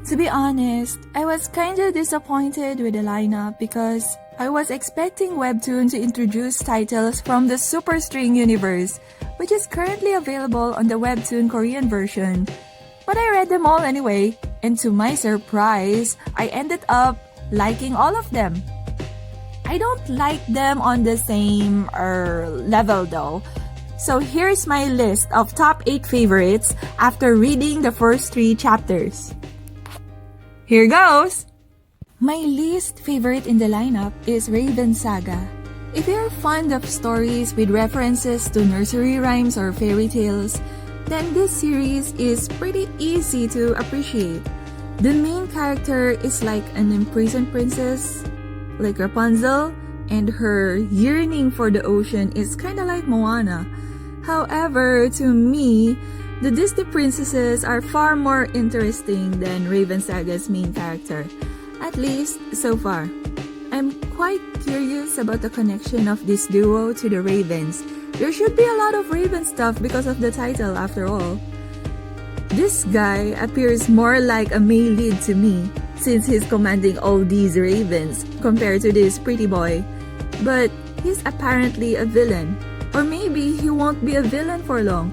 To be honest, I was kinda disappointed with the lineup because I was expecting Webtoon to introduce titles from the Super String universe, which is currently available on the Webtoon Korean version. But I read them all anyway, and to my surprise, I ended up liking all of them. I don't like them on the same level though. So here's my list of top 8 favorites after reading the first 3 chapters. Here goes! My least favorite in the lineup is Raven Saga. If you're fond of stories with references to nursery rhymes or fairy tales, then this series is pretty easy to appreciate. The main character is like an imprisoned princess, like Rapunzel, and her yearning for the ocean is kinda like Moana. However, to me, the Disney princesses are far more interesting than Raven Saga's main character, at least so far. I'm quite curious about the connection of this duo to the Ravens. There should be a lot of Raven stuff because of the title after all. This guy appears more like a male lead to me, since he's commanding all these ravens compared to this pretty boy. But he's apparently a villain. Or maybe he won't be a villain for long.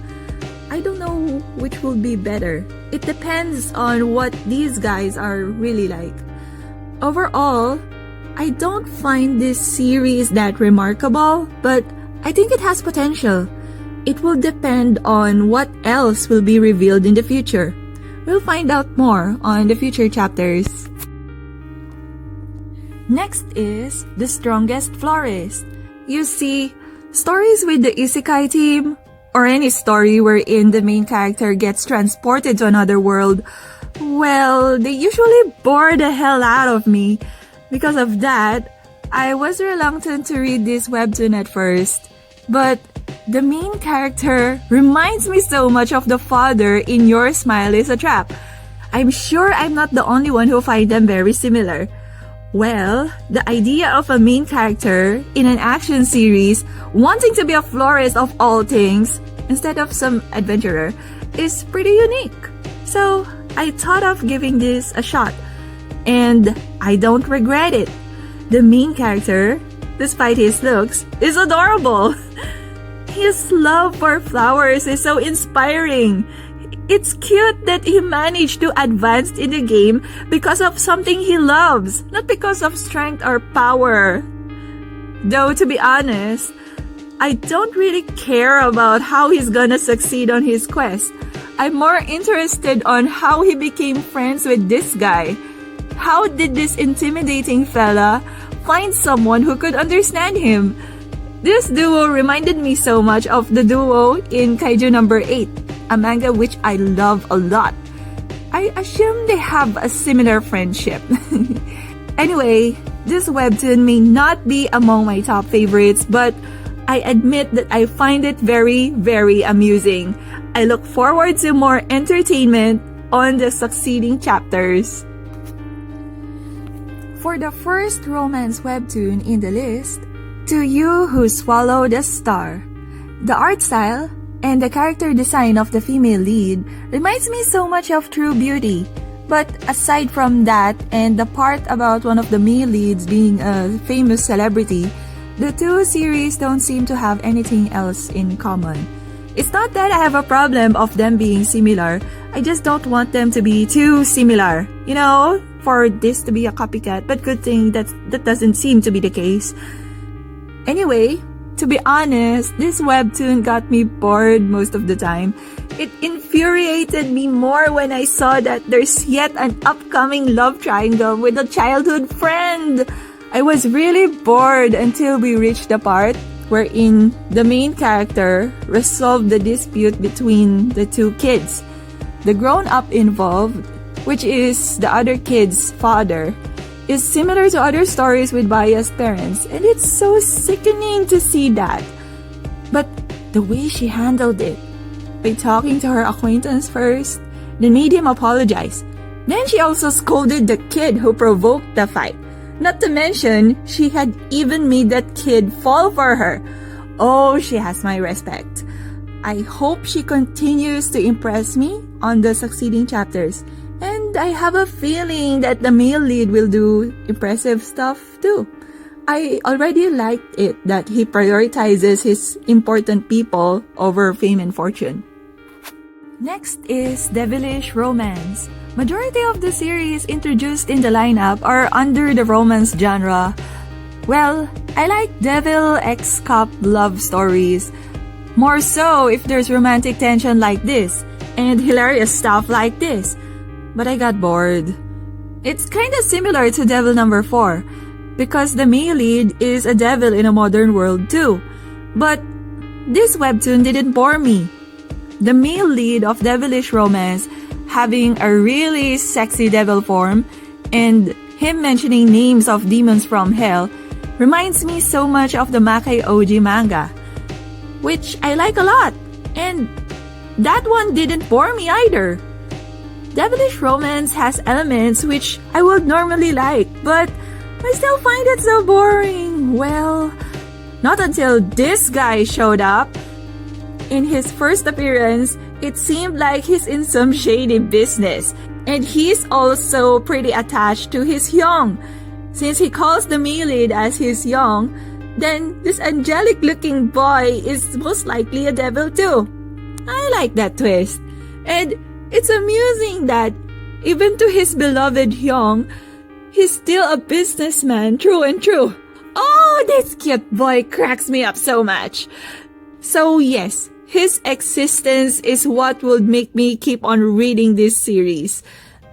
I don't know which will be better. It depends on what these guys are really like. Overall, I don't find this series that remarkable, but I think it has potential. It will depend on what else will be revealed in the future. We'll find out more on the future chapters. Next is The Strongest Florist. You see, stories with the isekai team, or any story wherein the main character gets transported to another world, well, they usually bore the hell out of me. Because of that, I was reluctant to read this webtoon at first. But the main character reminds me so much of the father in Your Smile is a Trap. I'm sure I'm not the only one who finds them very similar. Well, the idea of a main character in an action series wanting to be a florist of all things instead of some adventurer is pretty unique. So I thought of giving this a shot, and I don't regret it. The main character, despite his looks, is adorable. His love for flowers is so inspiring. It's cute that he managed to advance in the game because of something he loves, not because of strength or power. Though, to be honest, I don't really care about how he's gonna succeed on his quest. I'm more interested on how he became friends with this guy. How did this intimidating fella find someone who could understand him? This duo reminded me so much of the duo in Kaiju number 8, a manga which I love a lot. I assume they have a similar friendship. Anyway, this webtoon may not be among my top favorites, but I admit that I find it very, very amusing. I look forward to more entertainment on the succeeding chapters. For the first romance webtoon in the list, To You Who Swallowed a Star. The art style and the character design of the female lead reminds me so much of True Beauty. But aside from that and the part about one of the male leads being a famous celebrity, the two series don't seem to have anything else in common. It's not that I have a problem of them being similar, I just don't want them to be too similar, for this to be a copycat, but good thing that doesn't seem to be the case. Anyway, to be honest, this webtoon got me bored most of the time. It infuriated me more when I saw that there's yet an upcoming love triangle with a childhood friend. I was really bored until we reached the part wherein the main character resolved the dispute between the two kids. The grown-up involved, which is the other kid's father, is similar to other stories with biased parents, and it's so sickening to see that. But the way she handled it, by talking to her acquaintance first, then made him apologize. Then she also scolded the kid who provoked the fight. Not to mention, she had even made that kid fall for her. Oh, she has my respect. I hope she continues to impress me on the succeeding chapters. And And I have a feeling that the male lead will do impressive stuff too. I already liked it that he prioritizes his important people over fame and fortune. Next is Devilish Romance. Majority of the series introduced in the lineup are under the romance genre. Well, I like Devil X Cop love stories. More so if there's romantic tension like this and hilarious stuff like this. But I got bored. It's kinda similar to Devil number 4 because the male lead is a devil in a modern world too. But this webtoon didn't bore me. The male lead of Devilish Romance having a really sexy devil form and him mentioning names of demons from hell reminds me so much of the Makai OG manga, which I like a lot, and that one didn't bore me either. Devilish Romance has elements which I would normally like, but I still find it so boring. Well, not until this guy showed up. In his first appearance, it seemed like he's in some shady business, and he's also pretty attached to his Hyung. Since he calls the male lead as his Hyung, then this angelic-looking boy is most likely a devil too. I like that twist. And it's amusing that even to his beloved Hyung, he's still a businessman true and true. Oh, this cute boy cracks me up so much. So yes, his existence is what would make me keep on reading this series.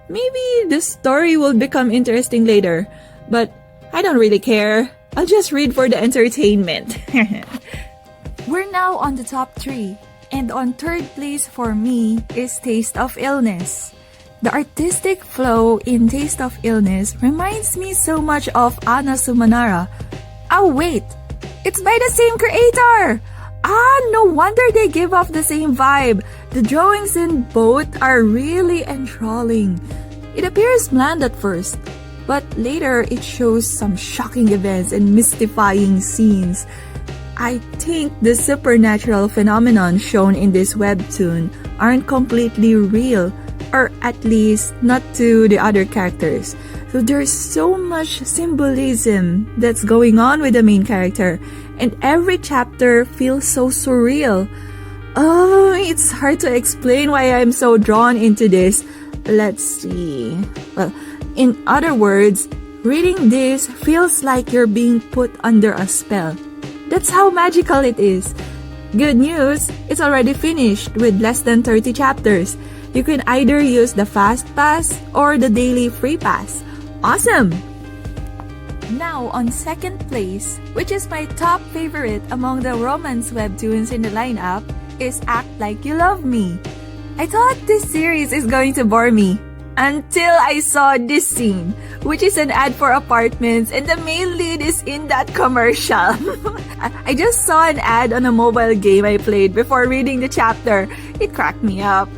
Maybe the story will become interesting later, but I don't really care. I'll just read for the entertainment. We're now on the top 3, and on 3rd place for me is Taste of Illness. The artistic flow in Taste of Illness reminds me so much of Anna Sumanara. Oh wait, it's by the same creator! No wonder they give off the same vibe. The drawings in both are really enthralling. It appears bland at first, but later it shows some shocking events and mystifying scenes. I think the supernatural phenomenon shown in this webtoon aren't completely real, or at least not to the other characters. So there's so much symbolism that's going on with the main character, and every chapter feels so surreal. Oh, it's hard to explain why I'm so drawn into this. Let's see. Well, in other words, reading this feels like you're being put under a spell. That's how magical it is. Good news, it's already finished with less than 30 chapters. You can either use the Fast Pass or the Daily Free Pass. Awesome! Now on 2nd place, which is my top favorite among the romance webtoons in the lineup, is Act Like You Love Me. I thought this series is going to bore me until I saw this scene, which is an ad for apartments and the male lead is in that commercial. I just saw an ad on a mobile game I played before reading the chapter. It cracked me up.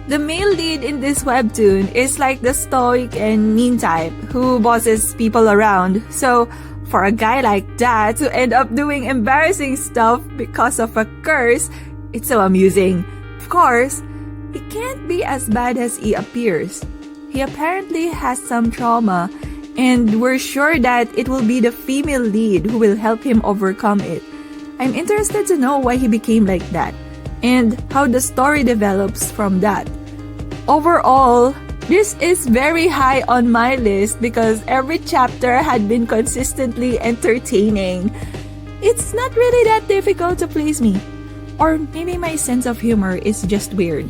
The male lead in this webtoon is like the stoic and mean type who bosses people around. So, for a guy like that to end up doing embarrassing stuff because of a curse, it's so amusing. Of course, he can't be as bad as he appears. He apparently has some trauma, and we're sure that it will be the female lead who will help him overcome it. I'm interested to know why he became like that, and how the story develops from that. Overall, this is very high on my list because every chapter had been consistently entertaining. It's not really that difficult to please me. Or maybe my sense of humor is just weird.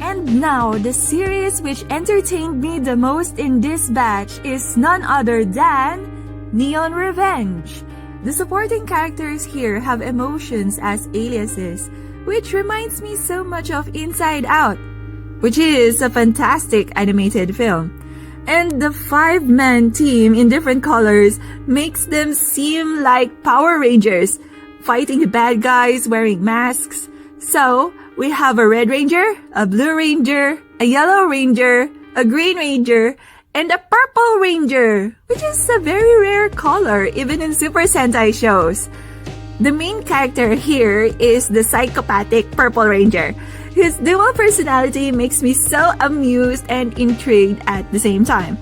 And now, the series which entertained me the most in this batch is none other than Neon Revenge. The supporting characters here have emotions as aliases, which reminds me so much of Inside Out, which is a fantastic animated film. And the 5-man team in different colors makes them seem like Power Rangers, fighting the bad guys wearing masks. So, we have a Red Ranger, a Blue Ranger, a Yellow Ranger, a Green Ranger, and a Purple Ranger, which is a very rare color even in Super Sentai shows. The main character here is the psychopathic Purple Ranger. His dual personality makes me so amused and intrigued at the same time.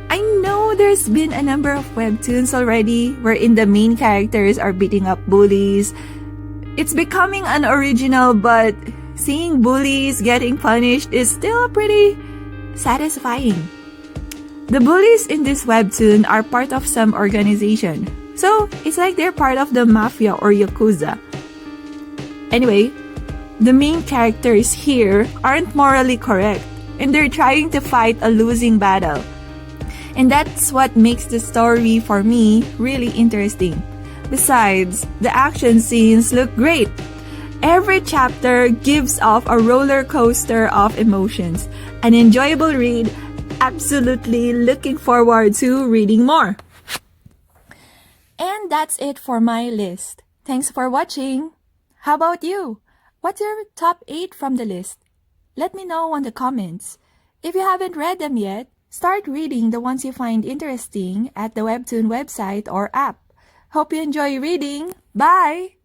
I know there's been a number of webtoons already wherein the main characters are beating up bullies. It's becoming unoriginal, but seeing bullies getting punished is still pretty satisfying. The bullies in this webtoon are part of some organization, so it's like they're part of the mafia or yakuza. Anyway, the main characters here aren't morally correct, and they're trying to fight a losing battle. And that's what makes the story, for me, really interesting. Besides, the action scenes look great. Every chapter gives off a roller coaster of emotions. An enjoyable read. Absolutely looking forward to reading more. And that's it for my list. Thanks for watching. How about you? What's your top 8 from the list? Let me know on the comments. If you haven't read them yet, start reading the ones you find interesting at the Webtoon website or app. Hope you enjoy reading. Bye!